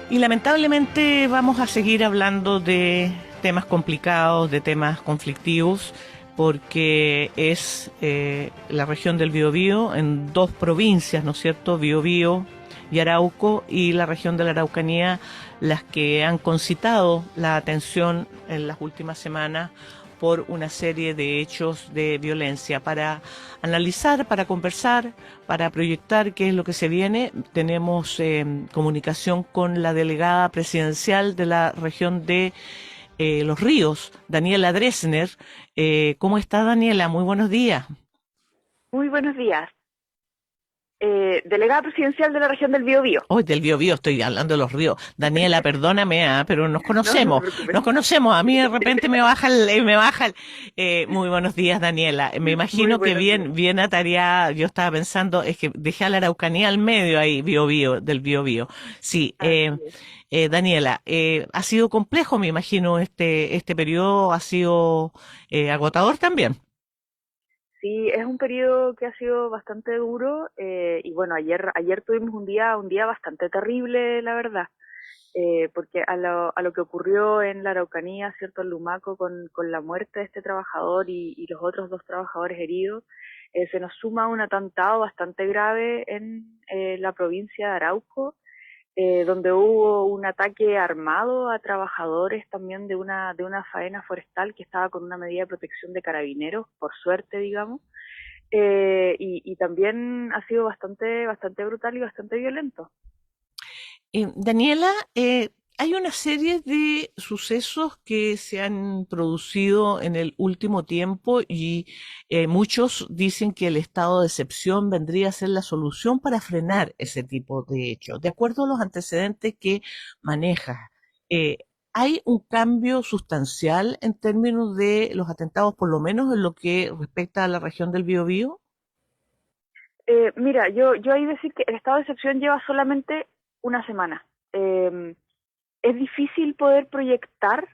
Y lamentablemente vamos a seguir hablando de temas complicados, de temas conflictivos, porque es la región del Biobío en dos provincias, ¿no es cierto? Biobío y Arauco, y la región de la Araucanía, las que han concitado la atención en las últimas semanas por una serie de hechos de violencia. Para analizar, para conversar, para proyectar qué es lo que se viene, tenemos comunicación con la delegada presidencial de la región de Los Ríos, Daniela Dresner. ¿Cómo está, Daniela? Muy buenos días. Muy buenos días. Delegada presidencial de la región del Biobío. Hoy del Biobío estoy hablando de Los Ríos. Daniela, perdóname, pero No, no se preocupe. nos conocemos. A mí de repente me baja muy buenos días, Daniela. Me Muy imagino que buenos días. bien atareada. Yo estaba pensando, es que dejé a la Araucanía al medio ahí, Biobío, del Biobío. Sí, Así es. Daniela, ha sido complejo, me imagino, este periodo ha sido agotador también. Sí, es un periodo que ha sido bastante duro y bueno, ayer tuvimos un día bastante terrible, la verdad, porque a lo que ocurrió en la Araucanía, cierto, en Lumaco, con la muerte de este trabajador y los otros dos trabajadores heridos, se nos suma un atentado bastante grave en la provincia de Arauco, donde hubo un ataque armado a trabajadores también de una faena forestal que estaba con una medida de protección de carabineros, por suerte, digamos, y también ha sido bastante brutal y bastante violento. Daniela, hay una serie de sucesos que se han producido en el último tiempo y muchos dicen que el estado de excepción vendría a ser la solución para frenar ese tipo de hechos. De acuerdo a los antecedentes que maneja, eh, ¿hay un cambio sustancial en términos de los atentados, por lo menos en lo que respecta a la región del Biobío? Mira, yo ahí decir que el estado de excepción lleva solamente una semana. Es difícil poder proyectar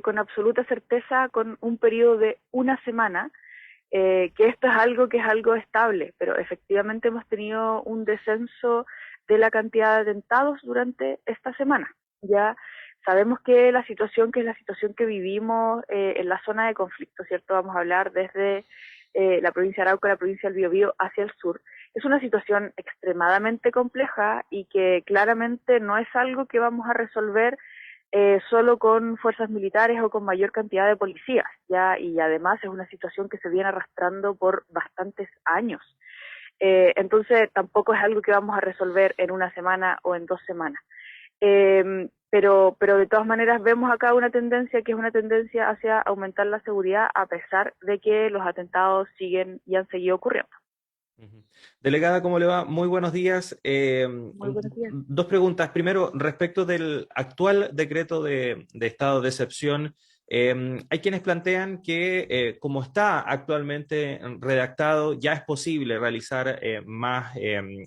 con absoluta certeza con un periodo de una semana que esto es algo estable, pero efectivamente hemos tenido un descenso de la cantidad de atentados durante esta semana. Ya sabemos que la situación que vivimos en la zona de conflicto, ¿cierto? Vamos a hablar desde la provincia de Arauco, la provincia del Biobío hacia el sur. Es una situación extremadamente compleja y que claramente no es algo que vamos a resolver solo con fuerzas militares o con mayor cantidad de policías, ya, y además es una situación que se viene arrastrando por bastantes años. Entonces tampoco es algo que vamos a resolver en una semana o en 2 semanas. Pero de todas maneras vemos acá una tendencia que es una tendencia hacia aumentar la seguridad a pesar de que los atentados siguen y han seguido ocurriendo. Ujú. Delegada, ¿cómo le va? Muy buenos días. Muy buenos días. Dos preguntas. Primero, respecto del actual decreto de estado de excepción, hay quienes plantean que como está actualmente redactado, ya es posible realizar más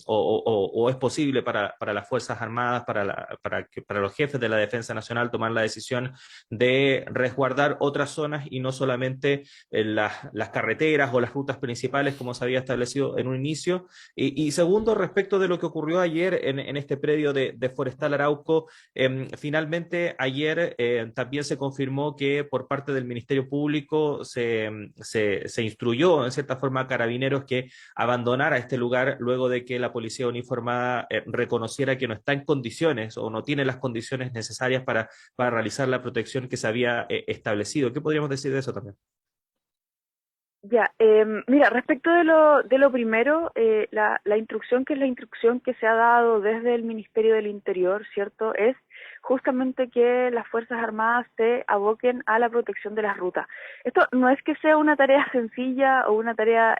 o es posible para las Fuerzas Armadas, para los jefes de la Defensa Nacional tomar la decisión de resguardar otras zonas y no solamente las carreteras o las rutas principales como se había establecido en un inicio. Y segundo, respecto de lo que ocurrió ayer en este predio de Forestal Arauco, finalmente ayer también se confirmó que por parte del Ministerio Público se instruyó en cierta forma a carabineros que abandonara este lugar luego de que la policía uniformada reconociera que no está en condiciones o no tiene las condiciones necesarias para realizar la protección que se había establecido. ¿Qué podríamos decir de eso también? Ya, mira, respecto de lo primero, la instrucción que es la instrucción que se ha dado desde el Ministerio del Interior, ¿cierto? Es justamente que las Fuerzas Armadas se aboquen a la protección de las rutas. Esto no es que sea una tarea sencilla o una tarea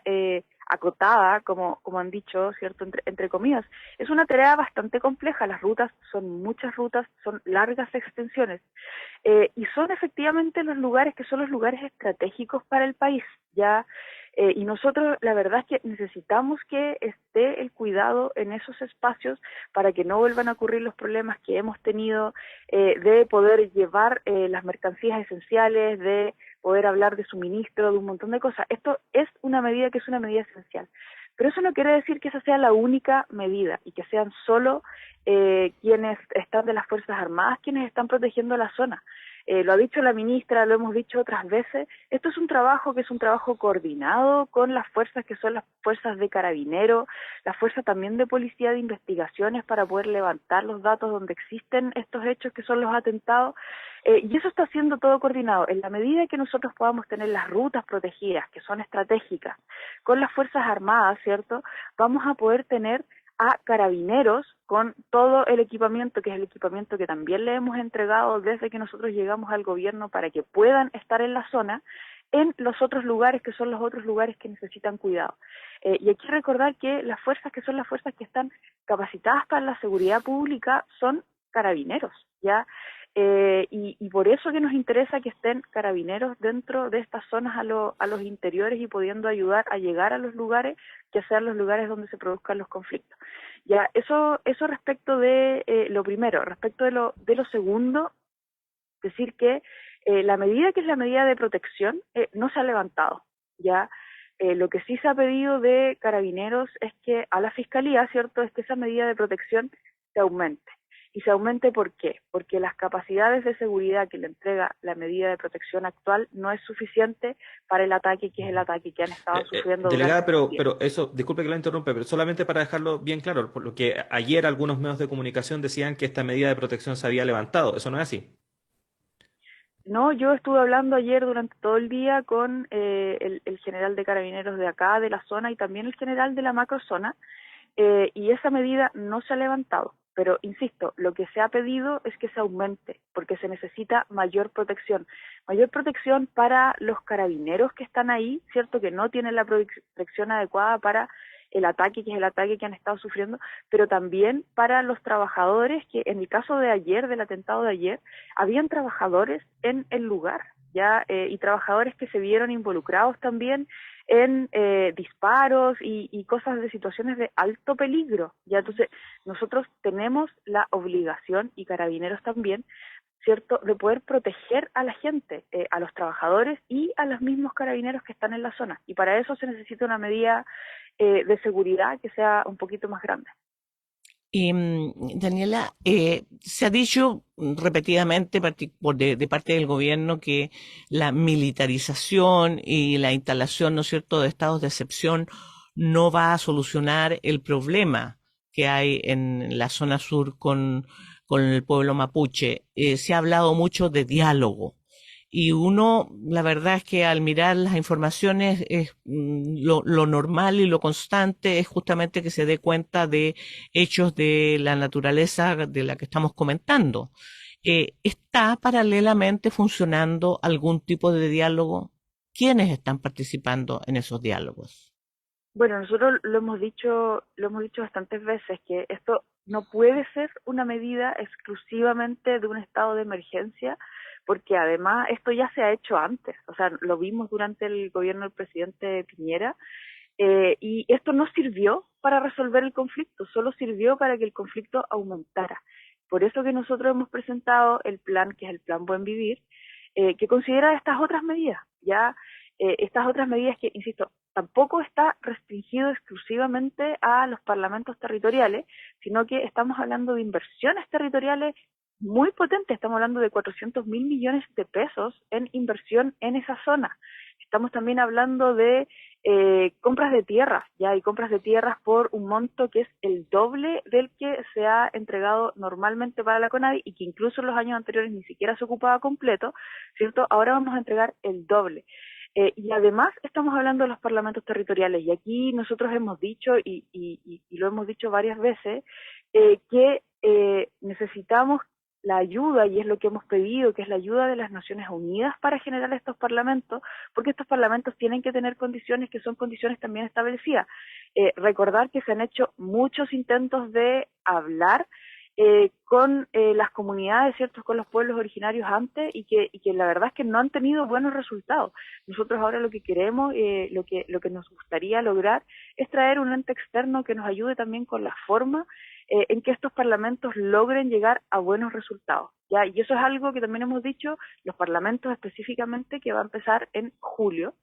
acotada, como han dicho, ¿cierto? Entre comillas. Es una tarea bastante compleja. Las rutas son muchas rutas, son largas extensiones. Y son efectivamente los lugares que son los lugares estratégicos para el país, ya, y nosotros la verdad es que necesitamos que esté el cuidado en esos espacios para que no vuelvan a ocurrir los problemas que hemos tenido de poder llevar las mercancías esenciales, de poder hablar de suministro, de un montón de cosas. Esto es una medida que es una medida esencial. Pero eso no quiere decir que esa sea la única medida y que sean solo quienes están de las Fuerzas Armadas quienes están protegiendo la zona. Lo ha dicho la ministra, lo hemos dicho otras veces, esto es un trabajo que es un trabajo coordinado con las fuerzas que son las fuerzas de Carabineros, la fuerza también de Policía de Investigaciones para poder levantar los datos donde existen estos hechos que son los atentados, y eso está siendo todo coordinado. En la medida que nosotros podamos tener las rutas protegidas, que son estratégicas, con las Fuerzas Armadas, ¿cierto?, vamos a poder tener a Carabineros con todo el equipamiento, que es el equipamiento que también le hemos entregado desde que nosotros llegamos al gobierno para que puedan estar en la zona, en los otros lugares que son los otros lugares que necesitan cuidado. Y hay que recordar que las fuerzas que son las fuerzas que están capacitadas para la seguridad pública son Carabineros, ¿ya? Y por eso que nos interesa que estén Carabineros dentro de estas zonas a los interiores y pudiendo ayudar a llegar a los lugares que sean los lugares donde se produzcan los conflictos. Ya, eso respecto de lo primero. Respecto de lo segundo, decir que la medida que es la medida de protección no se ha levantado. Ya, lo que sí se ha pedido de Carabineros es que a la Fiscalía, ¿cierto?, es que esa medida de protección se aumente. ¿Y se aumente por qué? Porque las capacidades de seguridad que le entrega la medida de protección actual no es suficiente para el ataque, que es el ataque que han estado sufriendo. Delegada, pero eso, disculpe que la interrumpa, pero solamente para dejarlo bien claro, por lo que ayer algunos medios de comunicación decían que esta medida de protección se había levantado. ¿Eso no es así? No, yo estuve hablando ayer durante todo el día con el general de Carabineros de acá, de la zona, y también el general de la macrozona, y esa medida no se ha levantado. Pero, insisto, lo que se ha pedido es que se aumente, porque se necesita mayor protección para los carabineros que están ahí, ¿cierto?, que no tienen la protección adecuada para el ataque, que es el ataque que han estado sufriendo, pero también para los trabajadores, que en el caso de ayer, del atentado de ayer, habían trabajadores en el lugar, ya, y trabajadores que se vieron involucrados también en disparos y cosas de situaciones de alto peligro, ya. Entonces nosotros tenemos la obligación, y Carabineros también, ¿cierto?, de poder proteger a la gente, a los trabajadores y a los mismos carabineros que están en la zona, y para eso se necesita una medida de seguridad que sea un poquito más grande. Daniela, se ha dicho repetidamente de parte del gobierno que la militarización y la instalación, ¿no es cierto?, de estados de excepción no va a solucionar el problema que hay en la zona sur con el pueblo mapuche. Se ha hablado mucho de diálogo. Y uno, la verdad es que al mirar las informaciones, lo normal y lo constante es justamente que se dé cuenta de hechos de la naturaleza de la que estamos comentando. ¿Está paralelamente funcionando algún tipo de diálogo? ¿Quiénes están participando en esos diálogos? Bueno, nosotros lo hemos dicho bastantes veces, que esto no puede ser una medida exclusivamente de un estado de emergencia, porque además esto ya se ha hecho antes, o sea, lo vimos durante el gobierno del presidente Piñera, y esto no sirvió para resolver el conflicto, solo sirvió para que el conflicto aumentara. Por eso que nosotros hemos presentado el plan, que es el Plan Buen Vivir, que considera estas otras medidas, ya, estas otras medidas que, insisto, tampoco está restringido exclusivamente a los parlamentos territoriales, sino que estamos hablando de inversiones territoriales muy potentes. Estamos hablando de 400.000 millones de pesos en inversión en esa zona. Estamos también hablando de compras de tierras, ya hay compras de tierras por un monto que es el doble del que se ha entregado normalmente para la CONADI, y que incluso en los años anteriores ni siquiera se ocupaba completo, ¿cierto? Ahora vamos a entregar el doble. Y además estamos hablando de los parlamentos territoriales, y aquí nosotros hemos dicho, y lo hemos dicho varias veces, que necesitamos la ayuda, y es lo que hemos pedido, que es la ayuda de las Naciones Unidas para generar estos parlamentos, porque estos parlamentos tienen que tener condiciones que son condiciones también establecidas. Recordar que se han hecho muchos intentos de hablar con las comunidades, ¿cierto?, con los pueblos originarios antes, y que la verdad es que no han tenido buenos resultados. Nosotros ahora lo que queremos, lo que nos gustaría lograr es traer un ente externo que nos ayude también con la forma en que estos parlamentos logren llegar a buenos resultados, ¿ya? Y eso es algo que también hemos dicho, los parlamentos específicamente, que va a empezar en julio.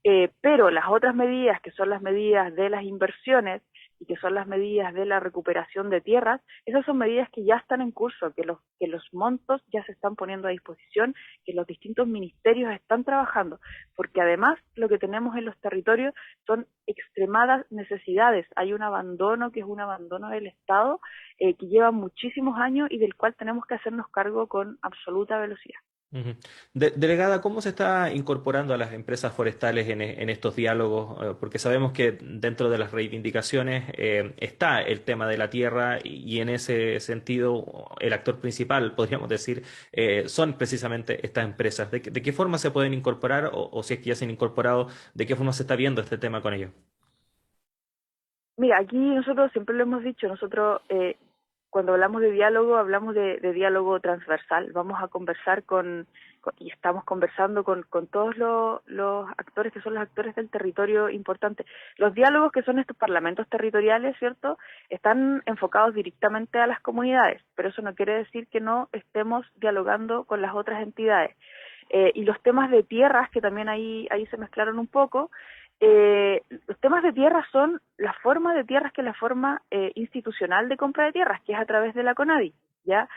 Pero las otras medidas, que son las medidas de las inversiones y que son las medidas de la recuperación de tierras, esas son medidas que ya están en curso, que los montos ya se están poniendo a disposición, que los distintos ministerios están trabajando, porque además lo que tenemos en los territorios son extremadas necesidades. Hay un abandono que es un abandono del Estado que lleva muchísimos años y del cual tenemos que hacernos cargo con absoluta velocidad. Ujú. Delegada, ¿cómo se está incorporando a las empresas forestales en estos diálogos? Porque sabemos que dentro de las reivindicaciones está el tema de la tierra y en ese sentido el actor principal, podríamos decir, son precisamente estas empresas. De qué forma se pueden incorporar o si es que ya se han incorporado, de qué forma se está viendo este tema con ellos? Mira, aquí nosotros siempre lo hemos dicho, nosotros cuando hablamos de diálogo transversal. Vamos a conversar y estamos conversando con todos los actores que son los actores del territorio importante. Los diálogos que son estos parlamentos territoriales, ¿cierto?, están enfocados directamente a las comunidades, pero eso no quiere decir que no estemos dialogando con las otras entidades. Y los temas de tierras, que también ahí se mezclaron un poco, los temas de tierras son la forma de tierras que es la forma institucional de compra de tierras, que es a través de la CONADI, ¿ya?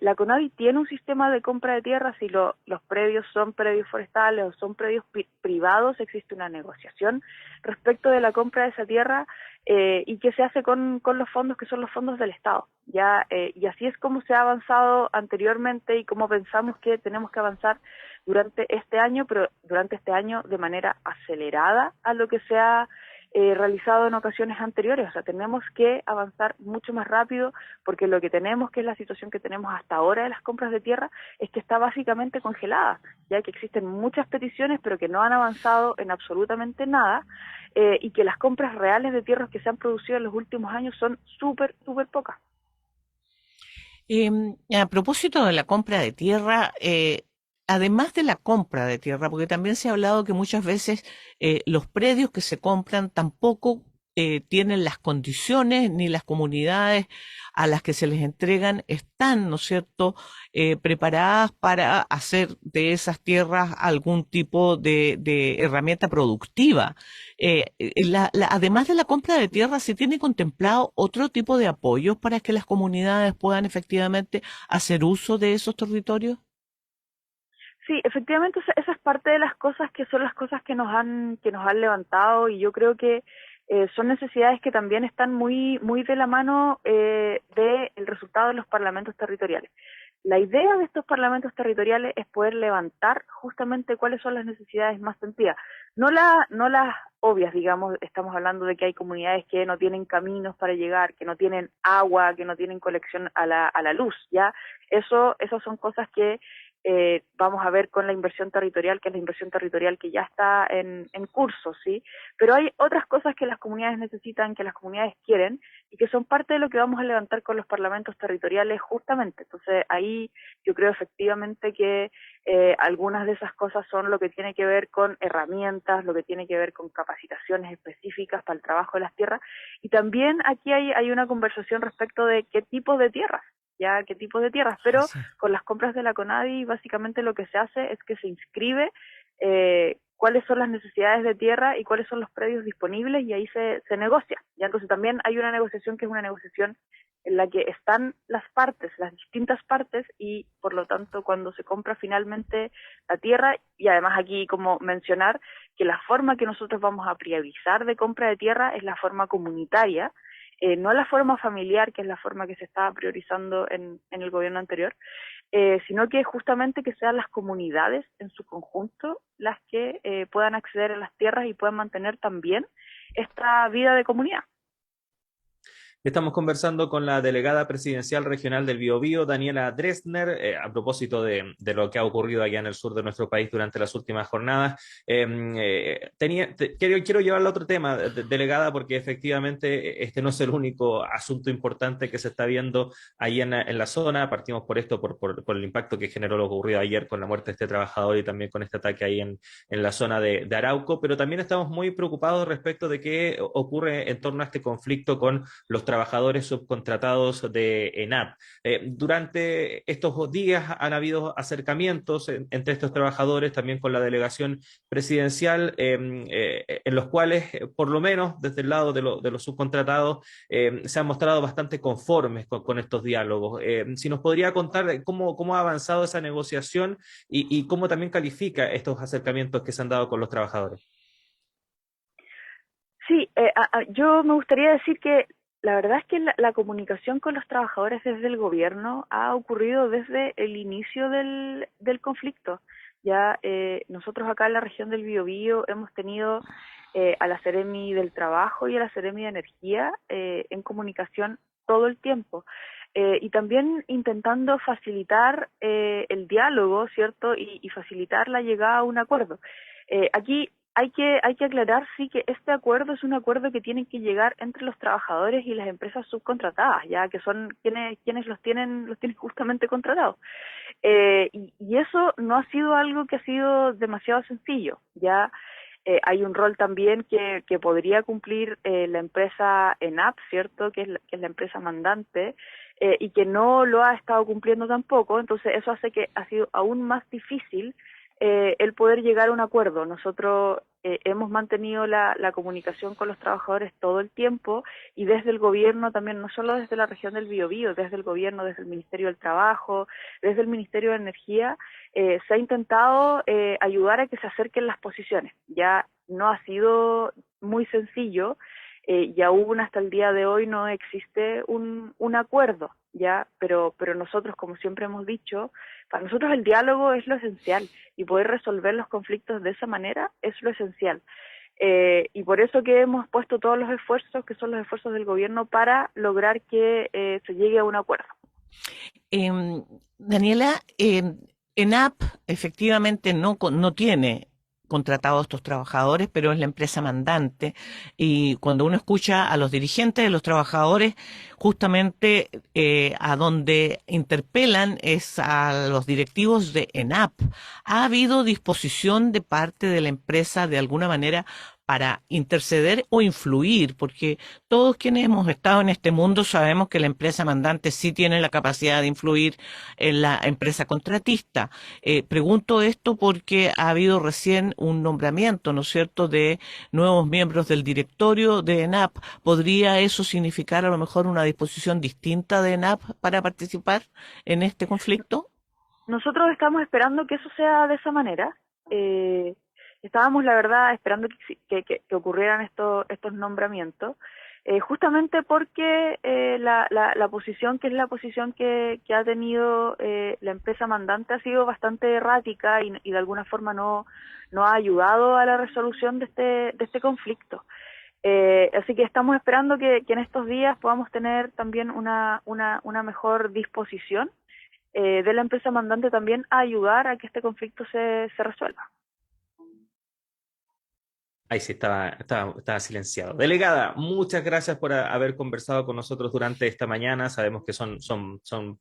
La CONADI tiene un sistema de compra de tierras. Si los predios son predios forestales o son predios privados, existe una negociación respecto de la compra de esa tierra y que se hace con los fondos que son los fondos del Estado, ¿ya? Y así es como se ha avanzado anteriormente y como pensamos que tenemos que avanzar durante este año, pero durante este año de manera acelerada a lo que se ha realizado en ocasiones anteriores. O sea, tenemos que avanzar mucho más rápido porque lo que tenemos, que es la situación que tenemos hasta ahora de las compras de tierra, es que está básicamente congelada, ya que existen muchas peticiones pero que no han avanzado en absolutamente nada y que las compras reales de tierras que se han producido en los últimos años son súper pocas. A propósito de la compra de tierra, además de la compra de tierra, porque también se ha hablado que muchas veces los predios que se compran tampoco tienen las condiciones ni las comunidades a las que se les entregan están, ¿no es cierto?, preparadas para hacer de esas tierras algún tipo de herramienta productiva. Además de la compra de tierra, ¿se tiene contemplado otro tipo de apoyos para que las comunidades puedan efectivamente hacer uso de esos territorios? Sí, efectivamente esa es parte de las cosas que son las cosas que nos han levantado, y yo creo que son necesidades que también están muy de la mano del resultado de los parlamentos territoriales. La idea de estos parlamentos territoriales es poder levantar justamente cuáles son las necesidades más sentidas. No las obvias, digamos. Estamos hablando de que hay comunidades que no tienen caminos para llegar, que no tienen agua, que no tienen conexión a la luz, ¿ya? Esas son cosas que vamos a ver con la inversión territorial, que es la inversión territorial que ya está en curso, ¿sí? Pero hay otras cosas que las comunidades necesitan, que las comunidades quieren, y que son parte de lo que vamos a levantar con los parlamentos territoriales justamente. Entonces ahí yo creo efectivamente que algunas de esas cosas son lo que tiene que ver con herramientas, lo que tiene que ver con capacitaciones específicas para el trabajo de las tierras, y también aquí hay una conversación respecto de qué tipos de tierras, ya qué tipo de tierras, pero Sí. con las compras de la CONADI básicamente lo que se hace es que se inscribe cuáles son las necesidades de tierra y cuáles son los predios disponibles, y ahí se negocia. Ya entonces también hay una negociación que es una negociación en la que están las partes, las distintas partes, y por lo tanto cuando se compra finalmente la tierra, y además aquí como mencionar que la forma que nosotros vamos a priorizar de compra de tierra es la forma comunitaria, no la forma familiar, que es la forma que se estaba priorizando en el gobierno anterior, sino que justamente que sean las comunidades en su conjunto las que puedan acceder a las tierras y puedan mantener también esta vida de comunidad. Estamos conversando con la delegada presidencial regional del Biobío, Daniela Dresner, a propósito de lo que ha ocurrido allá en el sur de nuestro país durante las últimas jornadas. Quiero llevarla a otro tema, delegada, porque efectivamente este no es el único asunto importante que se está viendo ahí en la zona. Partimos por esto, por el impacto que generó lo ocurrido ayer con la muerte de este trabajador y también con este ataque ahí en la zona de Arauco, pero también estamos muy preocupados respecto de qué ocurre en torno a este conflicto con los trabajadores subcontratados de ENAP. Durante estos días han habido acercamientos entre estos trabajadores, también con la delegación presidencial, en los cuales, por lo menos desde el lado de los subcontratados, se han mostrado bastante conformes con estos diálogos. Si nos podría contar cómo ha avanzado esa negociación y cómo también califica estos acercamientos que se han dado con los trabajadores. Sí, yo me gustaría decir que la verdad es que la comunicación con los trabajadores desde el gobierno ha ocurrido desde el inicio del conflicto. Ya nosotros acá en la región del Biobío hemos tenido a la Seremi del Trabajo y a la Seremi de Energía en comunicación todo el tiempo. Y también intentando facilitar el diálogo, ¿cierto? Y facilitar la llegada a un acuerdo. Aquí hay que aclarar, sí, que este acuerdo es un acuerdo que tienen que llegar entre los trabajadores y las empresas subcontratadas, ya que son quienes los tienen justamente contratados. Y eso no ha sido algo que ha sido demasiado sencillo, ya. Hay un rol también que podría cumplir la empresa ENAP, ¿cierto?, que es la empresa mandante, y que no lo ha estado cumpliendo tampoco. Entonces eso hace que ha sido aún más difícil el poder llegar a un acuerdo. Nosotros hemos mantenido la comunicación con los trabajadores todo el tiempo, y desde el gobierno también, no solo desde la región del Biobío, desde el gobierno, desde el Ministerio del Trabajo, desde el Ministerio de Energía, se ha intentado ayudar a que se acerquen las posiciones. Ya no ha sido muy sencillo, y aún hasta el día de hoy no existe un acuerdo, ya, pero nosotros, como siempre hemos dicho, para nosotros el diálogo es lo esencial, y poder resolver los conflictos de esa manera es lo esencial. Y por eso que hemos puesto todos los esfuerzos, que son los esfuerzos del gobierno, para lograr que se llegue a un acuerdo. Daniela, ENAP efectivamente no tiene contratado a estos trabajadores, pero es la empresa mandante, y cuando uno escucha a los dirigentes de los trabajadores, justamente a donde interpelan es a los directivos de ENAP. ¿Ha habido disposición de parte de la empresa de alguna manera para interceder o influir? Porque todos quienes hemos estado en este mundo sabemos que la empresa mandante sí tiene la capacidad de influir en la empresa contratista. Pregunto esto porque ha habido recién un nombramiento, ¿no es cierto?, de nuevos miembros del directorio de ENAP. ¿Podría eso significar a lo mejor una disposición distinta de ENAP para participar en este conflicto? Nosotros estamos esperando que eso sea de esa manera. Estábamos, la verdad, esperando que ocurrieran estos nombramientos, justamente porque la posición, que es la posición que ha tenido la empresa mandante, ha sido bastante errática y de alguna forma no ha ayudado a la resolución de este conflicto. Así que estamos esperando que en estos días podamos tener también una mejor disposición de la empresa mandante también a ayudar a que este conflicto se resuelva. Ahí sí, estaba silenciado. Delegada, muchas gracias por haber conversado con nosotros durante esta mañana. Sabemos que son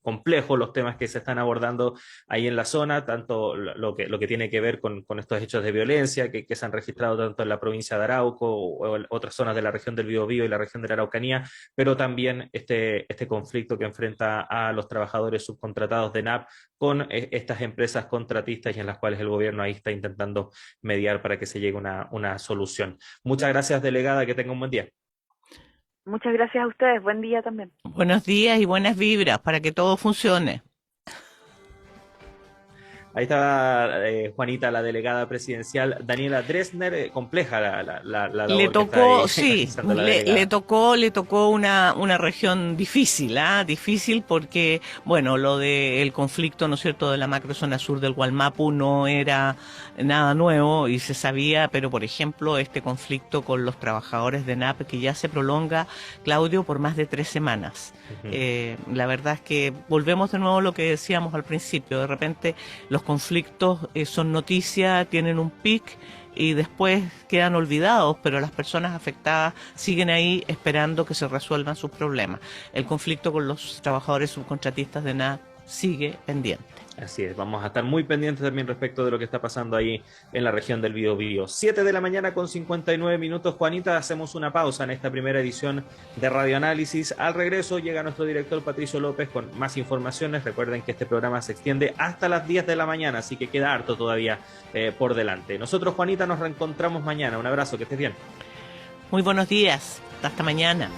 complejos los temas que se están abordando ahí en la zona, tanto lo que tiene que ver con estos hechos de violencia que se han registrado tanto en la provincia de Arauco o en otras zonas de la región del Biobío y la región de la Araucanía, pero también este conflicto que enfrenta a los trabajadores subcontratados de ENAP con estas empresas contratistas, y en las cuales el gobierno ahí está intentando mediar para que se llegue a una solución. Muchas gracias, delegada, que tenga un buen día. Muchas gracias a ustedes, buen día también. Buenos días y buenas vibras para que todo funcione. Ahí está Juanita, la delegada presidencial. Daniela Dresner, compleja la labor le tocó, que está ahí, sí, le tocó una región difícil, difícil porque, bueno, lo del conflicto, ¿no es cierto?, de la macrozona sur del Gualmapu no era nada nuevo y se sabía, pero por ejemplo, este conflicto con los trabajadores de ENAP, que ya se prolonga, Claudio, por más de 3 semanas. La verdad es que volvemos de nuevo a lo que decíamos al principio. De repente los conflictos son noticia, tienen un pic y después quedan olvidados, pero las personas afectadas siguen ahí esperando que se resuelvan sus problemas. El conflicto con los trabajadores subcontratistas de ENAP sigue pendiente. Así es, vamos a estar muy pendientes también respecto de lo que está pasando ahí en la región del Biobío. 7 de la mañana con 59 minutos, Juanita, hacemos una pausa en esta primera edición de Radio Análisis. Al regreso llega nuestro director Patricio López con más informaciones. Recuerden que este programa se extiende hasta las 10 de la mañana, así que queda harto todavía por delante. Nosotros, Juanita, nos reencontramos mañana. Un abrazo, que estés bien. Muy buenos días, hasta mañana.